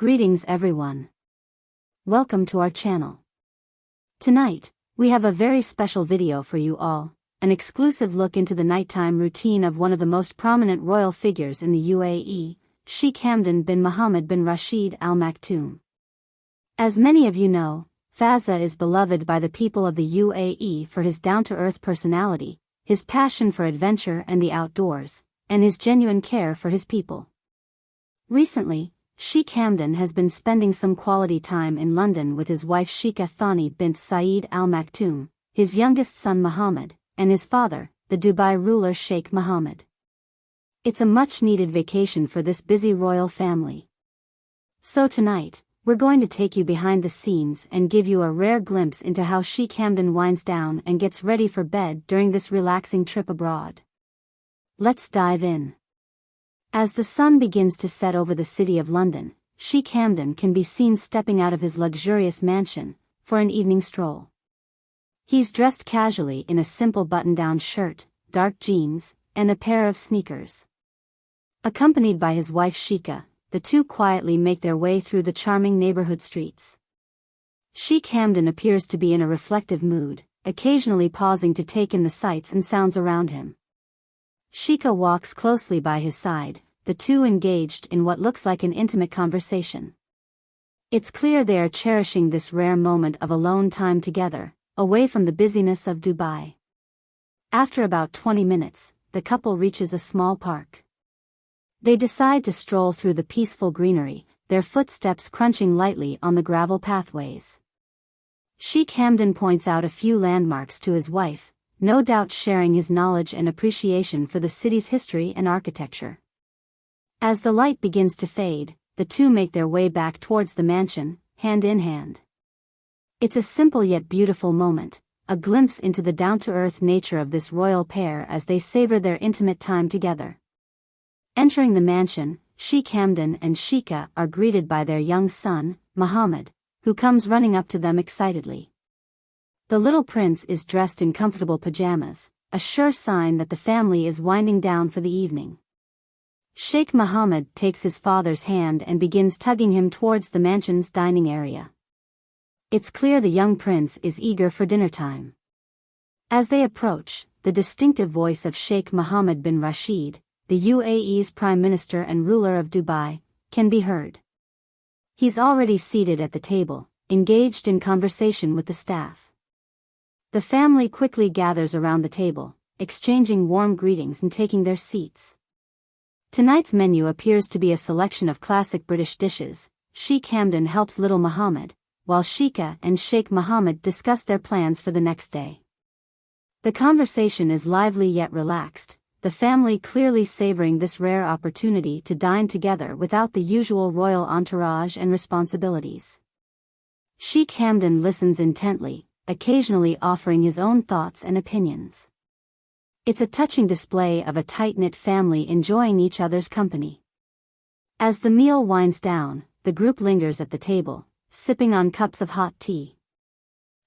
Greetings everyone. Welcome to our channel. Tonight, we have a very special video for you all, an exclusive look into the nighttime routine of one of the most prominent royal figures in the UAE, Sheikh Hamdan bin Mohammed bin Rashid Al Maktoum. As many of you know, Fazza is beloved by the people of the UAE for his down-to-earth personality, his passion for adventure and the outdoors, and his genuine care for his people. Recently, Sheikh Hamdan has been spending some quality time in London with his wife Sheikha Thani bint Saeed Al Maktoum, his youngest son Mohammed, and his father, the Dubai ruler Sheikh Mohammed. It's a much-needed vacation for this busy royal family. So tonight, we're going to take you behind the scenes and give you a rare glimpse into how Sheikh Hamdan winds down and gets ready for bed during this relaxing trip abroad. Let's dive in. As the sun begins to set over the city of London, Sheikh Hamdan can be seen stepping out of his luxurious mansion for an evening stroll. He's dressed casually in a simple button-down shirt, dark jeans, and a pair of sneakers. Accompanied by his wife Sheikha, the two quietly make their way through the charming neighborhood streets. Sheikh Hamdan appears to be in a reflective mood, occasionally pausing to take in the sights and sounds around him. Sheikha walks closely by his side, the two engaged in what looks like an intimate conversation. It's clear they are cherishing this rare moment of alone time together, away from the busyness of Dubai. After about 20 minutes, the couple reaches a small park. They decide to stroll through the peaceful greenery, their footsteps crunching lightly on the gravel pathways. Sheikh Hamdan points out a few landmarks to his wife, no doubt sharing his knowledge and appreciation for the city's history and architecture. As the light begins to fade, the two make their way back towards the mansion, hand in hand. It's a simple yet beautiful moment, a glimpse into the down-to-earth nature of this royal pair as they savor their intimate time together. Entering the mansion, Sheikh Hamdan and Sheikha are greeted by their young son, Mohammed, who comes running up to them excitedly. The little prince is dressed in comfortable pajamas, a sure sign that the family is winding down for the evening. Sheikh Mohammed takes his father's hand and begins tugging him towards the mansion's dining area. It's clear the young prince is eager for dinner time. As they approach, the distinctive voice of Sheikh Mohammed bin Rashid, the UAE's Prime Minister and ruler of Dubai, can be heard. He's already seated at the table, engaged in conversation with the staff. The family quickly gathers around the table, exchanging warm greetings and taking their seats. Tonight's menu appears to be a selection of classic British dishes. Sheikh Hamdan helps little Mohammed, while Sheikha and Sheikh Mohammed discuss their plans for the next day. The conversation is lively yet relaxed, the family clearly savoring this rare opportunity to dine together without the usual royal entourage and responsibilities. Sheikh Hamdan listens intently, occasionally offering his own thoughts and opinions. It's a touching display of a tight-knit family enjoying each other's company. As the meal winds down, the group lingers at the table, sipping on cups of hot tea.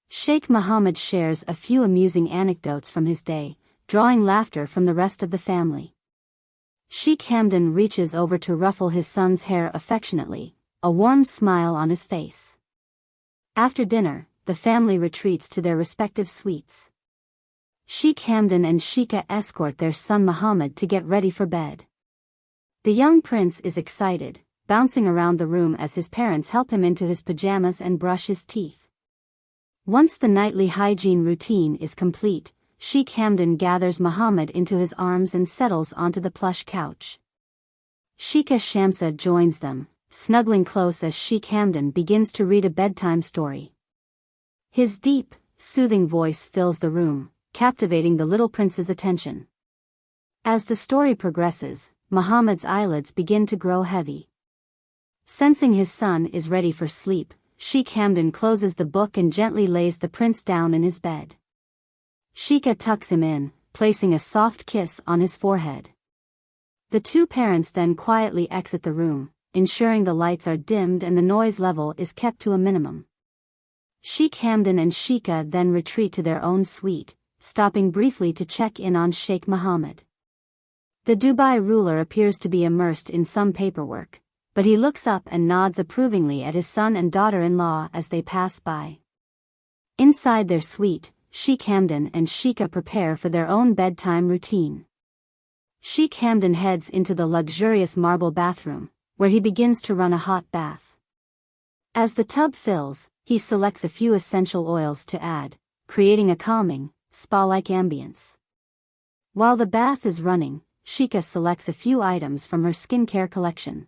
Sheikh Mohammed shares a few amusing anecdotes from his day, drawing laughter from the rest of the family. Sheikh Hamdan reaches over to ruffle his son's hair affectionately, a warm smile on his face. After dinner, the family retreats to their respective suites. Sheikh Hamdan and Sheikha escort their son Mohammed to get ready for bed. The young prince is excited, bouncing around the room as his parents help him into his pajamas and brush his teeth. Once the nightly hygiene routine is complete, Sheikh Hamdan gathers Mohammed into his arms and settles onto the plush couch. Sheikha Shamsa joins them, snuggling close as Sheikh Hamdan begins to read a bedtime story. His deep, soothing voice fills the room, captivating the little prince's attention. As the story progresses, Mohammed's eyelids begin to grow heavy. Sensing his son is ready for sleep, Sheikh Hamdan closes the book and gently lays the prince down in his bed. Sheikha tucks him in, placing a soft kiss on his forehead. The two parents then quietly exit the room, ensuring the lights are dimmed and the noise level is kept to a minimum. Sheikh Hamdan and Sheikha then retreat to their own suite, stopping briefly to check in on Sheikh Mohammed. The Dubai ruler appears to be immersed in some paperwork, but he looks up and nods approvingly at his son and daughter-in-law as they pass by. Inside their suite, Sheikh Hamdan and Sheikha prepare for their own bedtime routine. Sheikh Hamdan heads into the luxurious marble bathroom, where he begins to run a hot bath. As the tub fills, he selects a few essential oils to add, creating a calming, spa-like ambience. While the bath is running, Sheikha selects a few items from her skincare collection.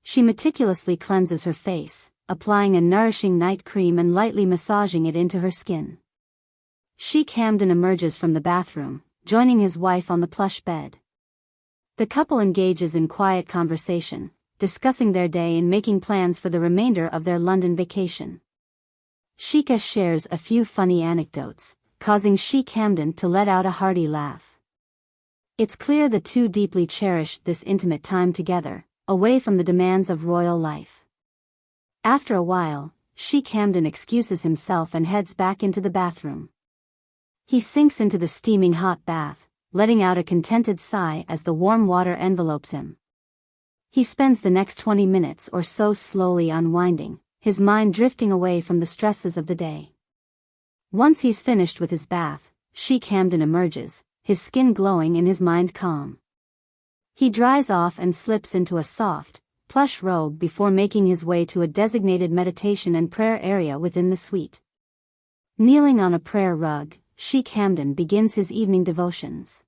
She meticulously cleanses her face, applying a nourishing night cream and lightly massaging it into her skin. Sheikh Hamdan emerges from the bathroom, joining his wife on the plush bed. The couple engages in quiet conversation, discussing their day and making plans for the remainder of their London vacation. Sheikha shares a few funny anecdotes, causing Sheikh Hamdan to let out a hearty laugh. It's clear the two deeply cherished this intimate time together, away from the demands of royal life. After a while, Sheikh Hamdan excuses himself and heads back into the bathroom. He sinks into the steaming hot bath, letting out a contented sigh as the warm water envelopes him. He spends the next 20 minutes or so slowly unwinding, his mind drifting away from the stresses of the day. Once he's finished with his bath, Sheikh Hamdan emerges, his skin glowing and his mind calm. He dries off and slips into a soft, plush robe before making his way to a designated meditation and prayer area within the suite. Kneeling on a prayer rug, Sheikh Hamdan begins his evening devotions.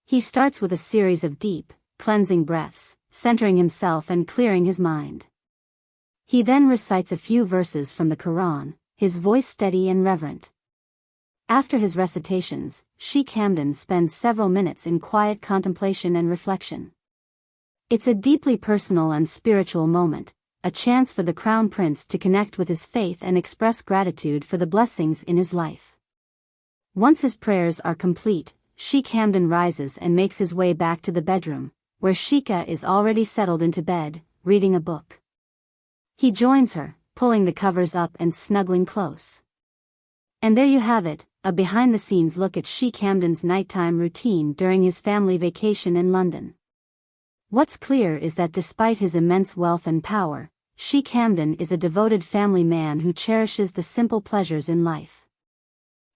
He starts with a series of deep, cleansing breaths, centering himself and clearing his mind. He then recites a few verses from the Quran, his voice steady and reverent. After his recitations, Sheikh Hamdan spends several minutes in quiet contemplation and reflection. It's a deeply personal and spiritual moment, a chance for the Crown Prince to connect with his faith and express gratitude for the blessings in his life. Once his prayers are complete, Sheikh Hamdan rises and makes his way back to the bedroom, where Sheikha is already settled into bed, reading a book. He joins her, pulling the covers up and snuggling close. And there you have it, a behind-the-scenes look at Sheikh Hamdan's nighttime routine during his family vacation in London. What's clear is that despite his immense wealth and power, Sheikh Hamdan is a devoted family man who cherishes the simple pleasures in life.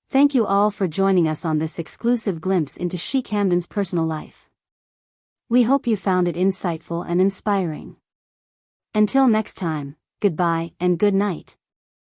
Thank you all for joining us on this exclusive glimpse into Sheikh Hamdan's personal life. We hope you found it insightful and inspiring. Until next time, goodbye and good night.